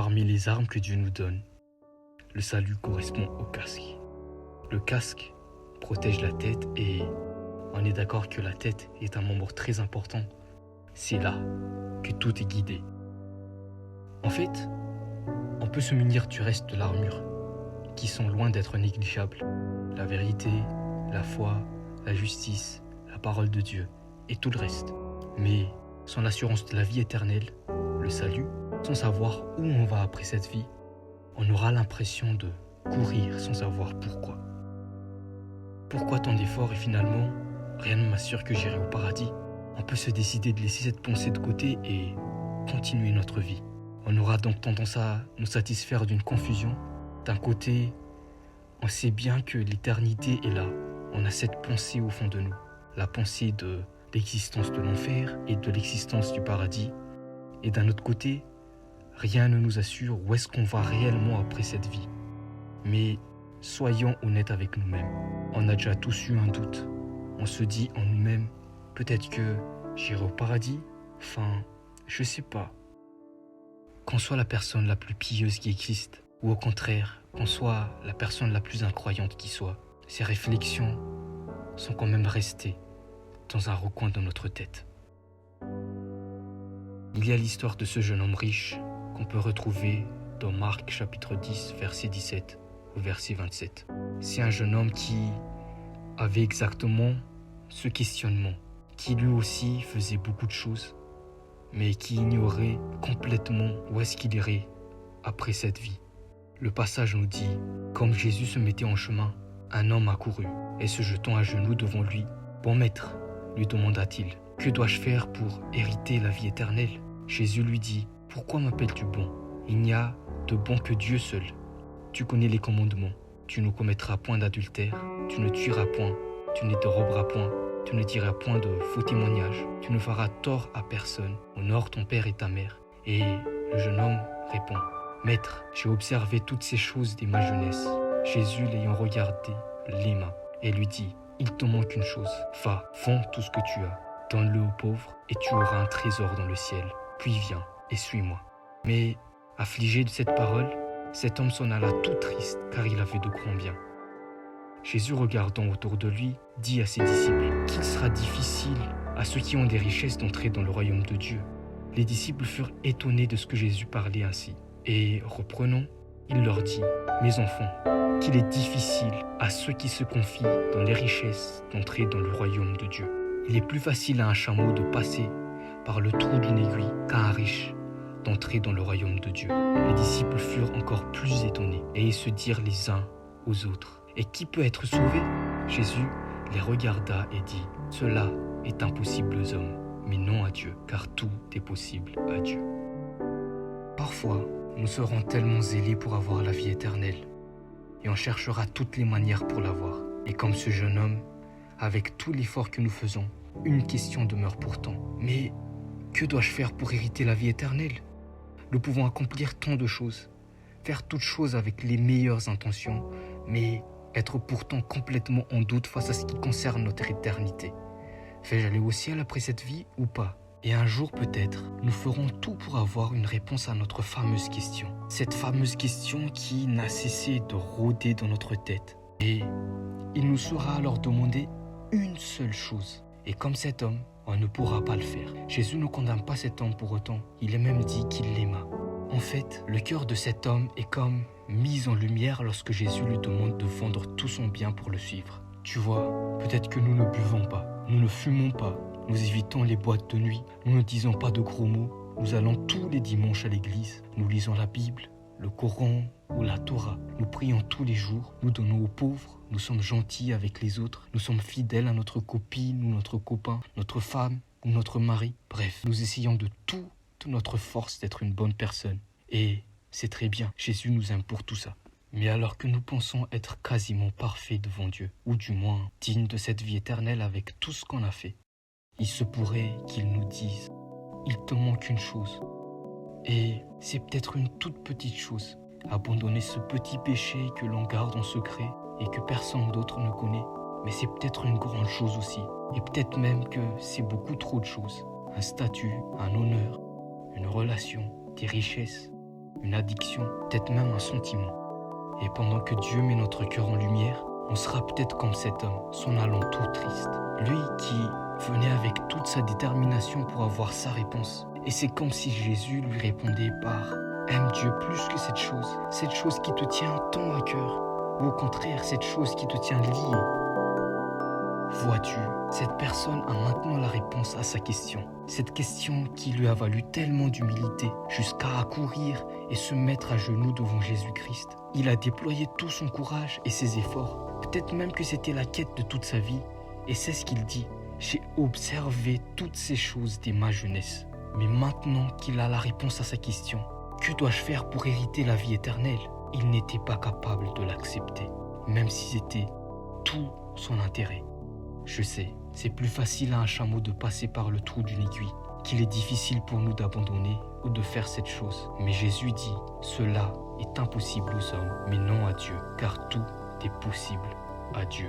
parmi les armes que Dieu nous donne, le salut correspond au casque. Le casque protège la tête et on est d'accord que la tête est un membre très important. C'est là que tout est guidé. En fait, on peut se munir du reste de l'armure, qui sont loin d'être négligeables. La vérité, la foi, la justice, la parole de Dieu et tout le reste. Mais sans l'assurance de la vie éternelle, le salut, sans savoir où on va après cette vie, on aura l'impression de courir sans savoir pourquoi. Pourquoi tant d'efforts et finalement, rien ne m'assure que j'irai au paradis? On peut se décider de laisser cette pensée de côté et continuer notre vie. On aura donc tendance à nous satisfaire d'une confusion. D'un côté, on sait bien que l'éternité est là. On a cette pensée au fond de nous. La pensée de l'existence de l'enfer et de l'existence du paradis. Et d'un autre côté, rien ne nous assure où est-ce qu'on va réellement après cette vie. Mais soyons honnêtes avec nous-mêmes. On a déjà tous eu un doute. On se dit en nous-mêmes, peut-être que j'irai au paradis. Enfin, je sais pas. Qu'on soit la personne la plus pieuse qui existe, ou au contraire, qu'on soit la personne la plus incroyante qui soit, ces réflexions sont quand même restées dans un recoin de notre tête. Il y a l'histoire de ce jeune homme riche qu'on peut retrouver dans Marc chapitre 10, verset 17 au verset 27. C'est un jeune homme qui avait exactement ce questionnement, qui lui aussi faisait beaucoup de choses, mais qui ignorait complètement où est-ce qu'il irait après cette vie. Le passage nous dit, comme Jésus se mettait en chemin, un homme accourut et se jetant à genoux devant lui. Bon maître, lui demanda-t-il, que dois-je faire pour hériter la vie éternelle? Jésus lui dit, pourquoi m'appelles-tu bon? Il n'y a de bon que Dieu seul. Tu connais les commandements. Tu ne commettras point d'adultère, tu ne tueras point, tu ne déroberas point, tu ne diras point de faux témoignages, tu ne feras tort à personne, honore ton père et ta mère. Et le jeune homme répond, Maître, j'ai observé toutes ces choses dès ma jeunesse. Jésus l'ayant regardé, l'aima et lui dit, il te manque une chose, va, vends tout ce que tu as, donne-le aux pauvres et tu auras un trésor dans le ciel, puis viens et suis-moi. Mais, affligé de cette parole, cet homme s'en alla tout triste car il avait de grands biens. Jésus, regardant autour de lui, dit à ses disciples qu'il sera difficile à ceux qui ont des richesses d'entrer dans le royaume de Dieu. Les disciples furent étonnés de ce que Jésus parlait ainsi. Et reprenant, il leur dit, mes enfants, qu'il est difficile à ceux qui se confient dans les richesses d'entrer dans le royaume de Dieu. Il est plus facile à un chameau de passer par le trou d'une aiguille qu'à un riche d'entrer dans le royaume de Dieu. Les disciples furent encore plus étonnés et ils se dirent les uns aux autres, et qui peut être sauvé? Jésus les regarda et dit, cela est impossible aux hommes, mais non à Dieu, car tout est possible à Dieu. Parfois, nous serons tellement zélés pour avoir la vie éternelle, et on cherchera toutes les manières pour l'avoir. Et comme ce jeune homme, avec tout l'effort que nous faisons, une question demeure pourtant. Mais que dois-je faire pour hériter la vie éternelle? Nous pouvons accomplir tant de choses, faire toutes choses avec les meilleures intentions, mais être pourtant complètement en doute face à ce qui concerne notre éternité. Vais-je aller au ciel après cette vie ou pas? Et un jour peut-être, nous ferons tout pour avoir une réponse à notre fameuse question. Cette fameuse question qui n'a cessé de rôder dans notre tête. Et il nous sera alors demandé une seule chose. Et comme cet homme, on ne pourra pas le faire. Jésus ne condamne pas cet homme pour autant. Il est même dit qu'il l'aima. En fait, le cœur de cet homme est comme mis en lumière lorsque Jésus lui demande de vendre tout son bien pour le suivre. Tu vois, peut-être que nous ne buvons pas, nous ne fumons pas, nous évitons les boîtes de nuit, nous ne disons pas de gros mots, nous allons tous les dimanches à l'église, nous lisons la Bible, le Coran ou la Torah, nous prions tous les jours, nous donnons aux pauvres, nous sommes gentils avec les autres, nous sommes fidèles à notre copine ou notre copain, notre femme ou notre mari. Bref, nous essayons de toute notre force d'être une bonne personne. Et c'est très bien, Jésus nous aime pour tout ça. Mais alors que nous pensons être quasiment parfaits devant Dieu, ou du moins dignes de cette vie éternelle avec tout ce qu'on a fait, il se pourrait qu'il nous dise « Il te manque une chose ». Et c'est peut-être une toute petite chose, abandonner ce petit péché que l'on garde en secret et que personne d'autre ne connaît. Mais c'est peut-être une grande chose aussi, et peut-être même que c'est beaucoup trop de choses. Un statut, un honneur, une relation, des richesses. une addiction, peut-être même un sentiment. Et pendant que Dieu met notre cœur en lumière, on sera peut-être comme cet homme, s'en allant tout triste. Lui qui venait avec toute sa détermination pour avoir sa réponse. Et c'est comme si Jésus lui répondait par « Aime Dieu plus que cette chose qui te tient tant à cœur, ou au contraire, cette chose qui te tient lié. » Vois-tu, cette personne a maintenant la réponse à sa question. Cette question qui lui a valu tellement d'humilité jusqu'à accourir et se mettre à genoux devant Jésus-Christ. Il a déployé tout son courage et ses efforts. Peut-être même que c'était la quête de toute sa vie. Et c'est ce qu'il dit. J'ai observé toutes ces choses dès ma jeunesse. Mais maintenant qu'il a la réponse à sa question, que dois-je faire pour hériter la vie éternelle? Il n'était pas capable de l'accepter, même si c'était tout son intérêt. Je sais, c'est plus facile à un chameau de passer par le trou d'une aiguille qu'il est difficile pour nous d'abandonner ou de faire cette chose. Mais Jésus dit, cela est impossible aux hommes, mais non à Dieu, car tout est possible à Dieu.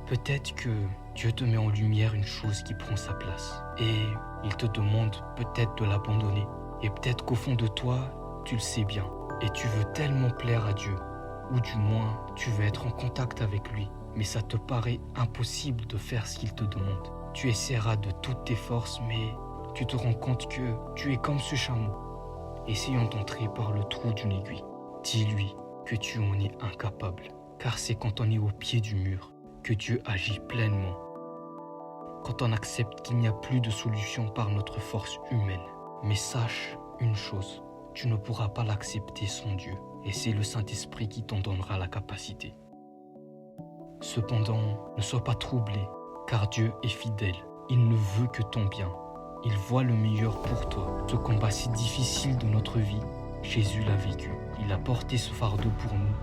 Peut-être que Dieu te met en lumière une chose qui prend sa place et il te demande peut-être de l'abandonner. Et peut-être qu'au fond de toi, tu le sais bien et tu veux tellement plaire à Dieu, ou du moins tu veux être en contact avec lui. Mais ça te paraît impossible de faire ce qu'il te demande. Tu essaieras de toutes tes forces, mais tu te rends compte que tu es comme ce chameau, essayant d'entrer par le trou d'une aiguille. Dis-lui que tu en es incapable, car c'est quand on est au pied du mur que Dieu agit pleinement. Quand on accepte qu'il n'y a plus de solution par notre force humaine. Mais sache une chose, tu ne pourras pas l'accepter sans Dieu, et c'est le Saint-Esprit qui t'en donnera la capacité. Cependant, ne sois pas troublé, car Dieu est fidèle. Il ne veut que ton bien. Il voit le meilleur pour toi. Ce combat si difficile de notre vie, Jésus l'a vécu. Il a porté ce fardeau pour nous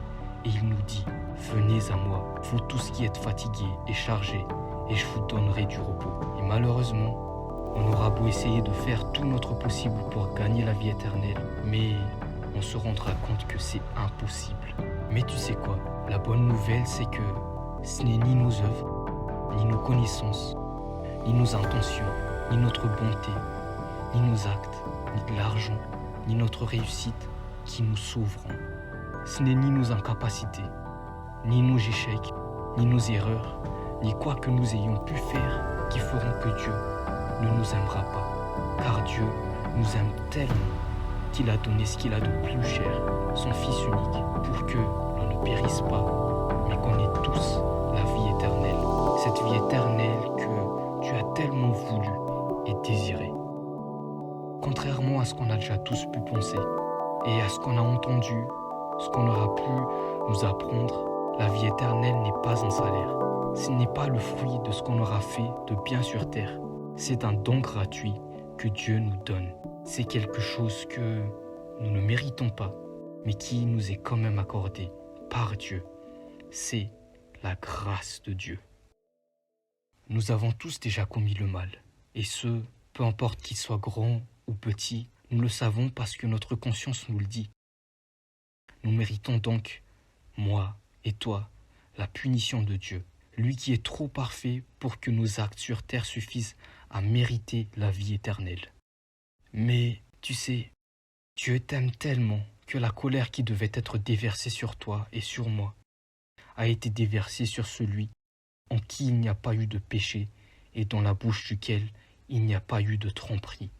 et il nous dit « Venez à moi, vous tous qui êtes fatigués et chargés, et je vous donnerai du repos. » Et malheureusement, on aura beau essayer de faire tout notre possible pour gagner la vie éternelle, mais on se rendra compte que c'est impossible. Mais tu sais quoi? La bonne nouvelle, c'est que ce n'est ni nos œuvres, ni nos connaissances, ni nos intentions, ni notre bonté, ni nos actes, ni de l'argent, ni notre réussite qui nous sauveront. Ce n'est ni nos incapacités, ni nos échecs, ni nos erreurs, ni quoi que nous ayons pu faire qui feront que Dieu ne nous aimera pas. Car Dieu nous aime tellement qu'il a donné ce qu'il a de plus cher, son Fils unique, pour que l'on ne périsse pas, mais qu'on ait tous la vie éternelle. Cette vie éternelle que Dieu a tellement voulu et désiré. Contrairement à ce qu'on a déjà tous pu penser et à ce qu'on a entendu, ce qu'on aura pu nous apprendre, la vie éternelle n'est pas un salaire. Ce n'est pas le fruit de ce qu'on aura fait de bien sur terre. C'est un don gratuit que Dieu nous donne. C'est quelque chose que nous ne méritons pas, mais qui nous est quand même accordé par Dieu. C'est la grâce de Dieu. Nous avons tous déjà commis le mal, et ce, peu importe qu'il soit grand ou petit, nous le savons parce que notre conscience nous le dit. Nous méritons donc, moi et toi, la punition de Dieu, lui qui est trop parfait pour que nos actes sur terre suffisent à mériter la vie éternelle. Mais, tu sais, Dieu t'aime tellement que la colère qui devait être déversée sur toi et sur moi a été déversée sur celui en qui il n'y a pas eu de péché et dans la bouche duquel il n'y a pas eu de tromperie.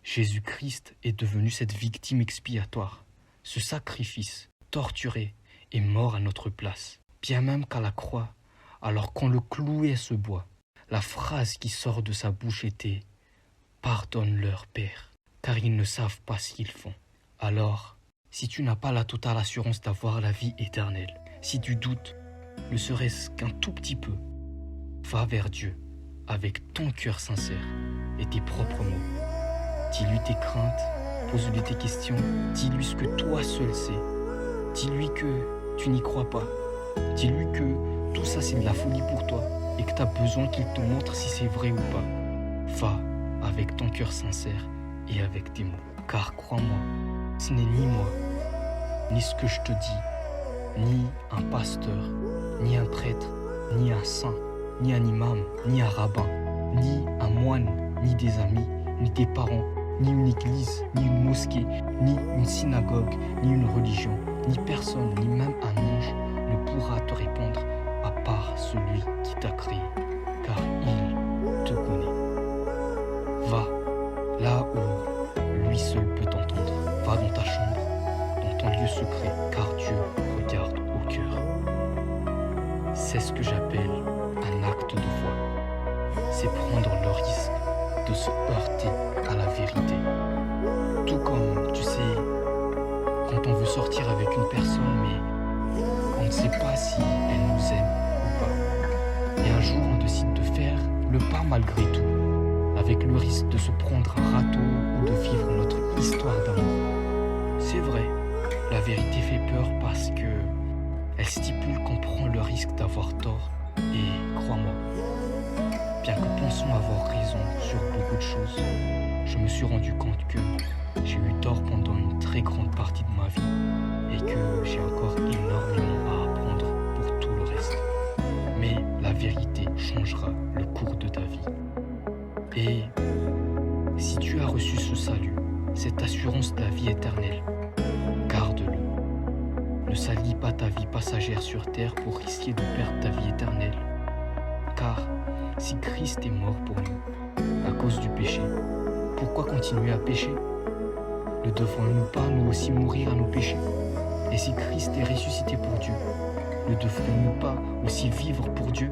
Jésus-Christ est devenu cette victime expiatoire, ce sacrifice torturé et mort à notre place. Bien même qu'à la croix, alors qu'on le clouait à ce bois, la phrase qui sort de sa bouche était « Pardonne-leur, Père, car ils ne savent pas ce qu'ils font. » Alors, si tu n'as pas la totale assurance d'avoir la vie éternelle, si tu doutes, ne serait-ce qu'un tout petit peu, va vers Dieu avec ton cœur sincère et tes propres mots. Dis-lui tes craintes, pose-lui tes questions, dis-lui ce que toi seul sais. Dis-lui que tu n'y crois pas. Dis-lui que tout ça c'est de la folie pour toi et que tu as besoin qu'il te montre si c'est vrai ou pas. Va avec ton cœur sincère et avec tes mots. Car crois-moi, ce n'est ni moi, ni ce que je te dis, ni un pasteur, ni un prêtre, ni un saint, ni un imam, ni un rabbin, ni un moine, ni des amis, ni tes parents, ni une église, ni une mosquée, Ni une synagogue, ni une religion, ni personne, ni même un ange ne pourra te répondre à part celui qui t'a créé, car il te connaît. Va là où lui seul peut t'entendre. Va dans ta chambre, dans ton lieu secret, car Dieu regarde au cœur. C'est ce que j'appelle un acte de foi. C'est prendre le risque de se heurter à la vérité. Tout comme, tu sais, quand on veut sortir avec une personne, mais on ne sait pas si elle nous aime ou pas. Et un jour, on décide de faire le pas malgré tout, avec le risque de se prendre un râteau ou de vivre notre histoire d'amour. C'est vrai, la vérité fait peur parce que elle stipule qu'on prend le risque d'avoir tort. Et crois-moi, bien que pensant avoir raison sur beaucoup de choses, je me suis rendu compte que j'ai eu tort pendant une très grande partie de ma vie et que j'ai encore énormément à apprendre pour tout le reste. Mais la vérité changera le cours de ta vie. Et si tu as reçu ce salut, cette assurance de la vie éternelle, garde-le. Ne salis pas ta vie passagère sur terre pour risquer de perdre ta vie éternelle. Car si Christ est mort pour nous, à cause du péché, pourquoi continuer à pécher? Ne devons-nous pas nous aussi mourir à nos péchés? Et si Christ est ressuscité pour Dieu, ne devrions-nous pas aussi vivre pour Dieu?